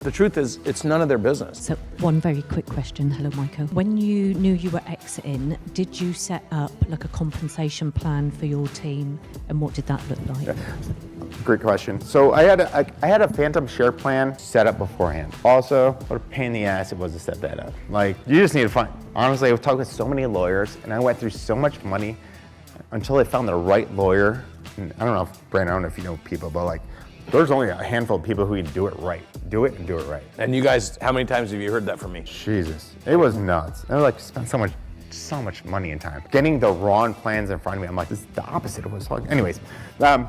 The truth is, it's none of their business. So one very quick question. Hello, Michael. When you knew you were exiting, did you set up like a compensation plan for your team, and what did that look like? Great question. So I had a phantom share plan set up beforehand. Also, what a pain in the ass it was to set that up. Like, you just need to find, honestly, I was talking with so many lawyers and I went through so much money until I found the right lawyer. And I don't know if, Brandon, I don't know if you know people, but like, there's only a handful of people who can do it right. Do it and do it right. And you guys, how many times have you heard that from me? Jesus, it was nuts. I like spent so much money and time. Getting the wrong plans in front of me, I'm like, this is the opposite of what's like. Anyways,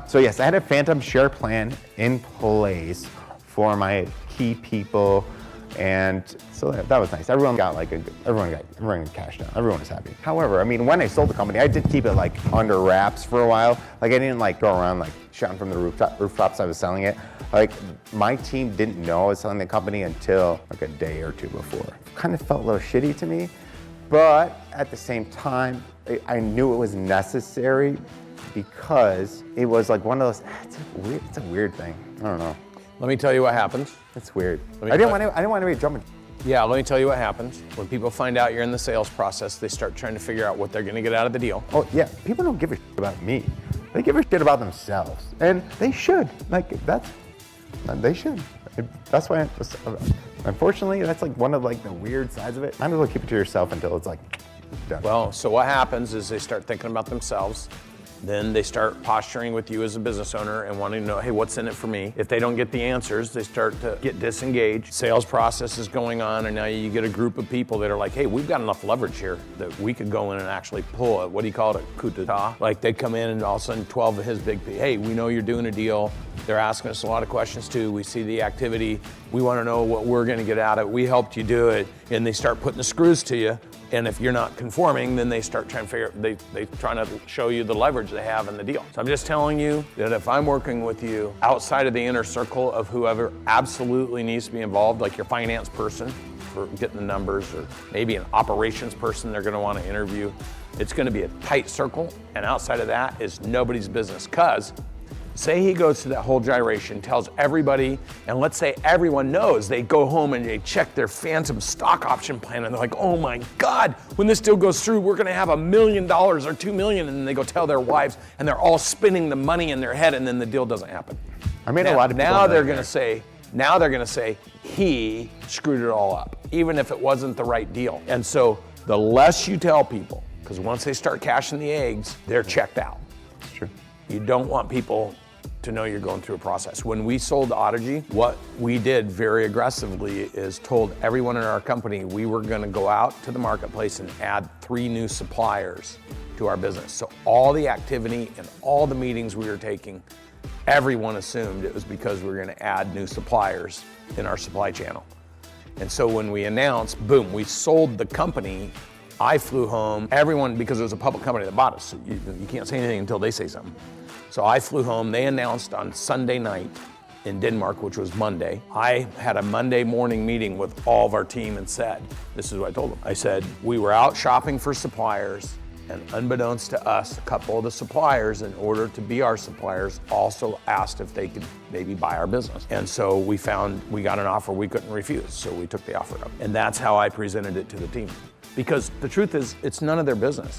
so yes, I had a phantom share plan in place for my key people, and so that was nice. Everyone got everyone cashed out. Everyone was happy. However, I mean, when I sold the company, I did keep it like under wraps for a while. Like I didn't like go around like shouting from the rooftops I was selling it. Like my team didn't know I was selling the company until like a day or two before. It kind of felt a little shitty to me, but at the same time, I knew it was necessary because it was like one of those. It's a weird thing. I don't know. Let me tell you what happens. It's weird. I didn't want to be jumping. Yeah, let me tell you what happens. When people find out you're in the sales process, they start trying to figure out what they're going to get out of the deal. Oh yeah, people don't give a shit about me. They give a shit about themselves, and they should. They should. That's why. Unfortunately, that's like one of like the weird sides of it. Might as well keep it to yourself until it's like done. Well, so what happens is they start thinking about themselves. Then they start posturing with you as a business owner and wanting to know, hey, what's in it for me? If they don't get the answers, they start to get disengaged. Sales process is going on, and now you get a group of people that are like, hey, we've got enough leverage here that we could go in and actually pull it. What do you call it? A coup d'etat? Like they come in and all of a sudden 12 of his big, hey, we know you're doing a deal. They're asking us a lot of questions too. We see the activity. We want to know what we're going to get out of it. We helped you do it. And they start putting the screws to you. And if you're not conforming, then they start trying to figure, they trying to show you the leverage they have in the deal. So I'm just telling you that if I'm working with you outside of the inner circle of whoever absolutely needs to be involved, like your finance person for getting the numbers, or maybe an operations person they're gonna want to interview, it's gonna be a tight circle. And outside of that is nobody's business. Cause say he goes to that whole gyration, tells everybody, and let's say everyone knows, they go home and they check their phantom stock option plan and they're like, oh my God, when this deal goes through, we're gonna have $1 million or $2 million, and then they go tell their wives and they're all spinning the money in their head, and then the deal doesn't happen. I mean, a lot of people now they're gonna say he screwed it all up, even if it wasn't the right deal. And so the less you tell people, because once they start cashing the eggs, they're checked out. It's true. You don't want people to know you're going through a process. When we sold Audigy, what we did very aggressively is told everyone in our company we were gonna go out to the marketplace and add 3 new suppliers to our business. So all the activity and all the meetings we were taking, everyone assumed it was because we were gonna add new suppliers in our supply channel. And so when we announced, boom, we sold the company, I flew home, everyone, because it was a public company that bought us, so you can't say anything until they say something. So I flew home. They announced on Sunday night in Denmark, which was Monday. I had a Monday morning meeting with all of our team and said, this is what I told them. I said, we were out shopping for suppliers, and unbeknownst to us, a couple of the suppliers, in order to be our suppliers, also asked if they could maybe buy our business. And so we got an offer we couldn't refuse, so we took the offer up. And that's how I presented it to the team. Because the truth is, it's none of their business.